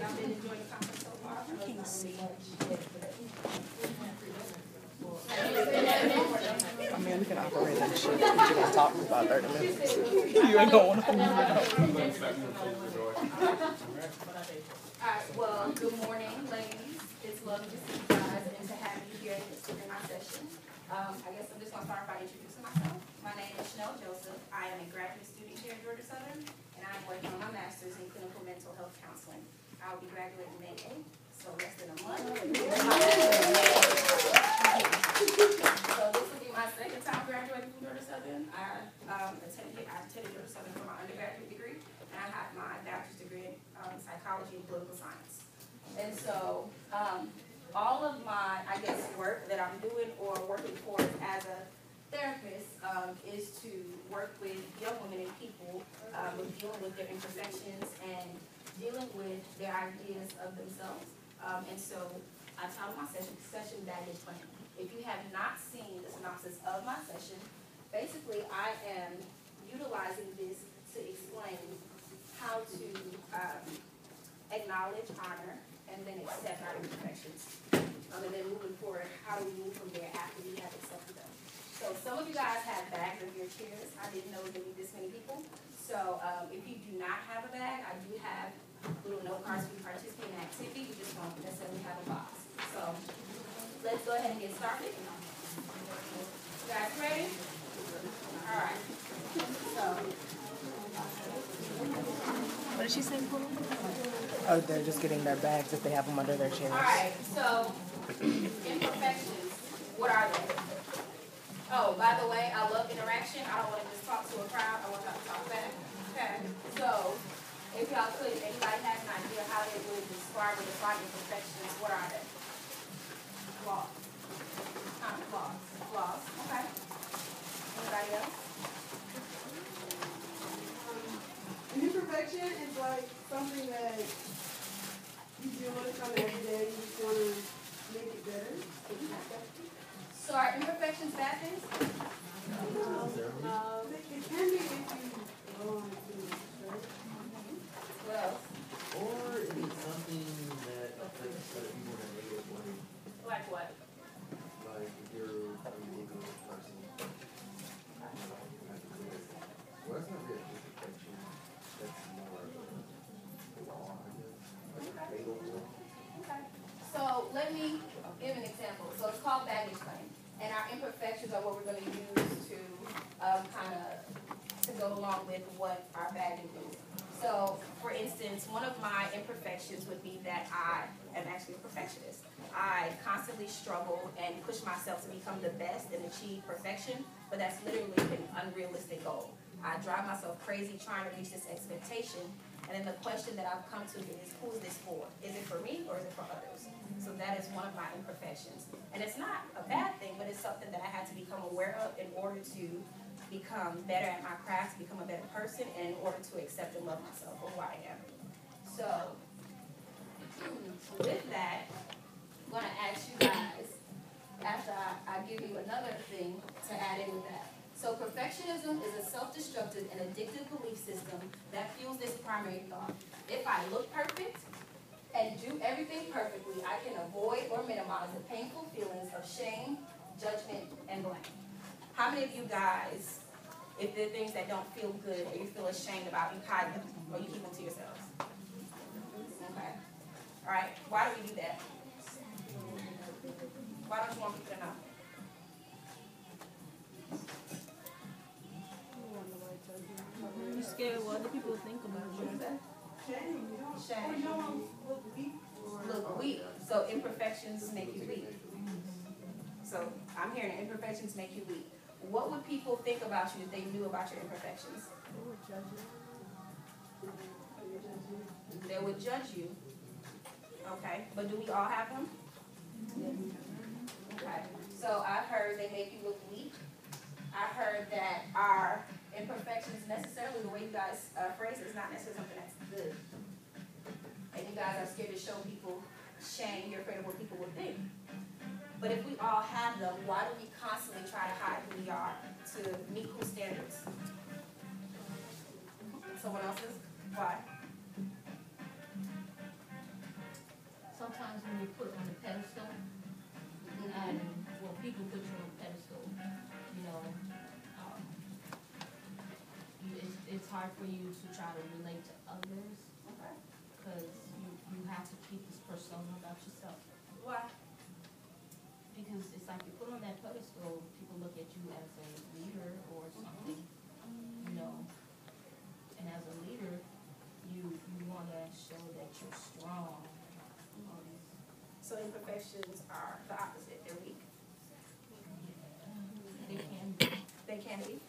y'all been enjoying the conference so far? I can't see. I mean, we can operate that shit, but you're gonna talk for about 30 minutes. You ain't gonna want to. Alright, well, good morning, ladies. It's lovely to see you guys and to have you here in my session. I guess I'm just going to start by introducing myself. My name is Chanel Joseph. I am a graduate student here at Georgia Southern, and I'm working on my master's in clinical mental health counseling. I will be graduating May 8th, so less than a month. So this will be my second time graduating from Georgia Southern. I attended Georgia Southern for my undergraduate degree, and I have my bachelor's degree in psychology and political science. And so all of my, I guess, work that I'm doing or working towards as a therapist is to work with young women and people with dealing with their imperfections and dealing with their ideas of themselves. And so I titled my session Baggage Claim. If you have not seen the synopsis of my session, basically I am utilizing this to explain how to acknowledge, honor, and then accept our imperfections. And then moving forward, how do we move from there after we have accepted them? So some of you guys have bags of your chairs. I didn't know there were this many people. So if you do not have a bag, I do have little note cards for you to participate in the activity. You just don't necessarily have a box. So let's go ahead and get started. You guys ready? All right. So. What did she say, Paul? Oh, they're just getting their bags if they have them under their chairs. All right, so imperfections, what are they? Oh, by the way, I love interaction. I don't want to just talk to a crowd. I want y'all to talk back. Okay, so if y'all could, if anybody has an idea how they would describe or define imperfections, what are they? Flaws. Flaws. Flaws. Okay. Anybody else? An imperfection is like something that you deal with kind of every day. You just want to make it better. So are imperfections bad things? It can be if you go on to What else? Or is it something that affects other people in a negative way? Like what? Like if you're a ridiculous person. Well, that's not really a imperfection. That's more of a law, I guess. Like a fatal law. Okay. So let me give an example. So it's called baggage claim. And our imperfections are what we're going to use to to go along with what our baggage is. So, for instance, one of my imperfections would be that I am actually a perfectionist. I constantly struggle and push myself to become the best and achieve perfection, but that's literally an unrealistic goal. I drive myself crazy trying to reach this expectation, and then the question that I've come to is, who is this for? Is it for me or is it for others? So that is one of my imperfections. And it's not a bad thing, but it's something that I had to become aware of in order to become better at my craft, to become a better person, and in order to accept and love myself for who I am. So with that, I'm going to ask you guys, after I give you another thing to add in with that. So perfectionism is a self-destructive and addictive belief system that fuels this primary thought. If I look perfect and do everything perfectly, I can avoid or minimize the painful feelings of shame, judgment, and blame. How many of you guys, if there are things that don't feel good or you feel ashamed about, you hide them or you keep them to yourselves? Okay. All right. Why do we do that? Why don't you want people to know? You're scared what other people think about you. shame. Shame. Or no, look weak. Look weak. So imperfections make you weak. So I'm hearing imperfections make you weak. What would people think about you if they knew about your imperfections? They would judge you. Okay. But do we all have them? Okay. So I heard they make you look weak. I heard that our imperfections necessarily, the way you guys phrase it, is not necessarily something that's good. And you guys are scared to show people shame. You're afraid of what people will think. But if we all have them, why do we constantly try to hide who we are to meet whose standards? Someone else's? Why? when you put on a pedestal, and when people put you on a pedestal, you know, it's hard for you to try to relate to others, Okay. because you have to keep this persona about yourself. Why? Because it's like you put on that pedestal, people look at you as a leader or something, you know. And as a leader, you wanna show that you're strong. So imperfections are the opposite, they're weak. They can be. They can be.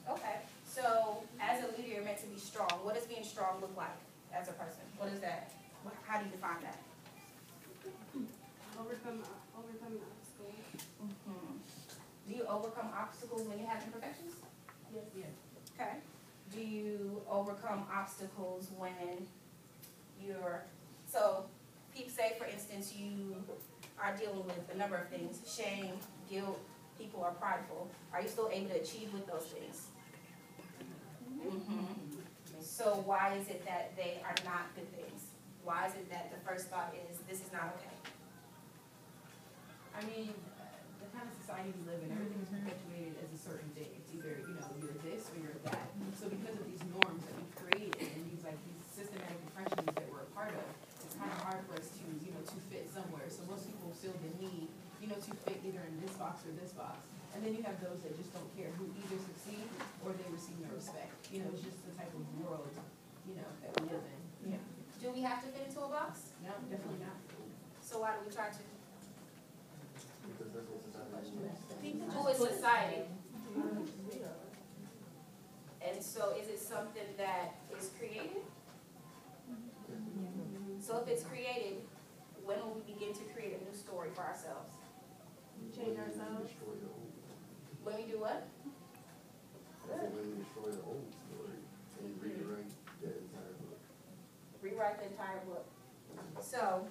Okay, so as a leader, you're meant to be strong. What does being strong look like as a person? What is that? How do you define that? Overcome obstacles. Do you overcome obstacles when you have imperfections? Yes. Okay. Do you overcome obstacles when you're, so say for instance you are dealing with a number of things, shame, guilt, people are prideful. Are you still able to achieve with those things? So why is it that they are not good things? Why is it that the first thought is, this is not okay? I mean, the kind of society we live in, everything is perpetuated as a certain thing. It's either, you know, you're this or you're that. So because of these norms that we created and these systematic impressions that we're a part of, it's kind of hard for us to, you know, to fit somewhere. So most people feel the need, you know, to fit either in this box or this box. And then you have those that just don't care, who either succeed or they receive no respect. You know, it's just the type of world, you know, that we live in. Yeah. Do we have to fit into a box? No, definitely not. So why do we try to? Because that's what society is. Who is society? And so is it something that is created? So if it's created, when will we begin to create a new story for ourselves? Change ourselves. Destroy the old. When we do what? I said when we destroy the old story and rewrite that entire book. Rewrite the entire book. So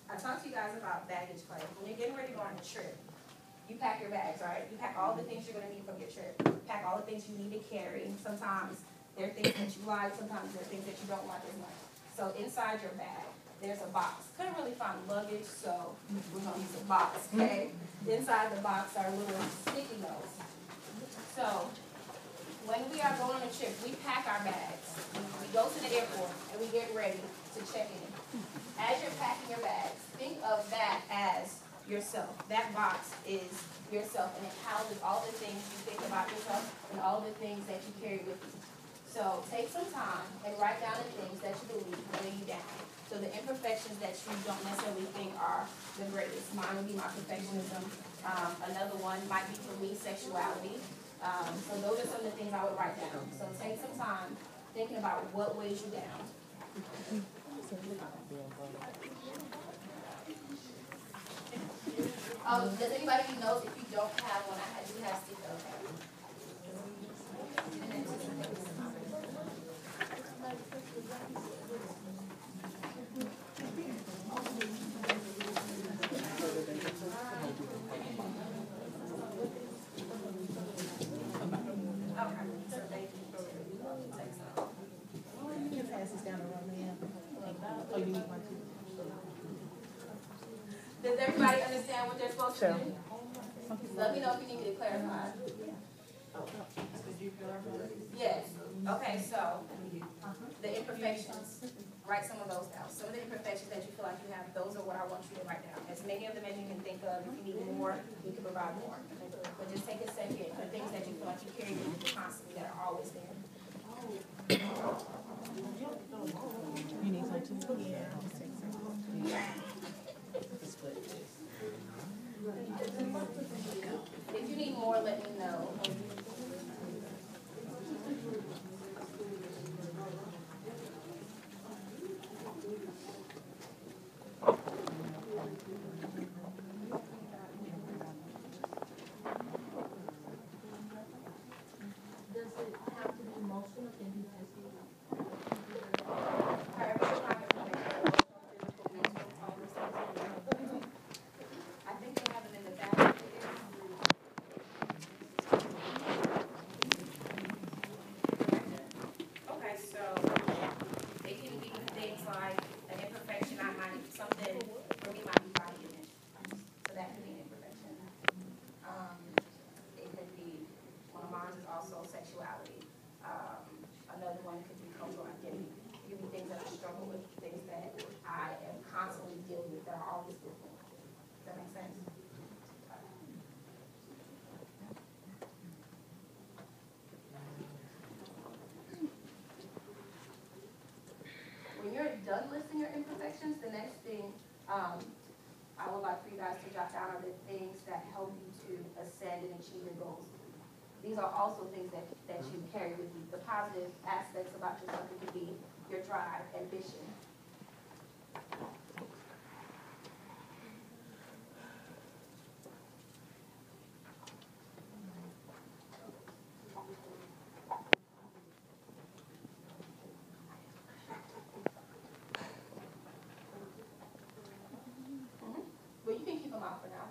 I talked to you guys about baggage claim. When you're getting ready to go on a trip, you pack your bags, right? You pack all the things you're going to need from your trip. Pack all the things you need to carry. Sometimes there are things that you like, sometimes there are things that you don't like as much. So inside your bag, there's a box. Couldn't really find luggage, so we're going to use a box, okay? Inside the box are little sticky notes. So when we are going on a trip, we pack our bags. We go to the airport and we get ready to check in. As you're packing your bags, think of that as yourself. That box is yourself, and it houses all the things you think about yourself and all the things that you carry with you. So take some time and write down the things that you believe weigh you down. So the imperfections that you don't necessarily think are the greatest. Mine would be my perfectionism. Another one might be for me sexuality. So those are some of the things I would write down. So take some time thinking about what weighs you down. Does anybody know if you don't have one? I do have stickers. Does everybody understand what they're supposed to do? Let me know if you need me to clarify. Yes. Okay, so the imperfections, write some of those down. Some of the imperfections that you feel like you have, those are what I want you to write down. As many of them as you can think of. If you need more, we can provide more. But just take a second for things that you feel like you carry with you constantly that are always there. You need some too? Yeah. If you need more, let me know. Does it have to be emotional? Can you just be that I am constantly dealing with that are always with me. Does that make sense? When you're done listing your imperfections, the next thing I would like for you guys to jot down are the things that help you to ascend and achieve your goals. These are also things that you carry with you. The positive aspects about yourself, it could be your drive, ambition. Well, you can keep them out for now.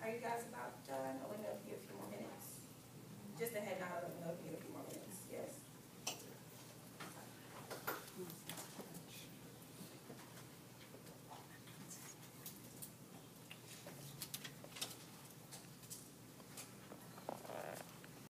Are you guys about done? Or we may give you a few more minutes? Just a head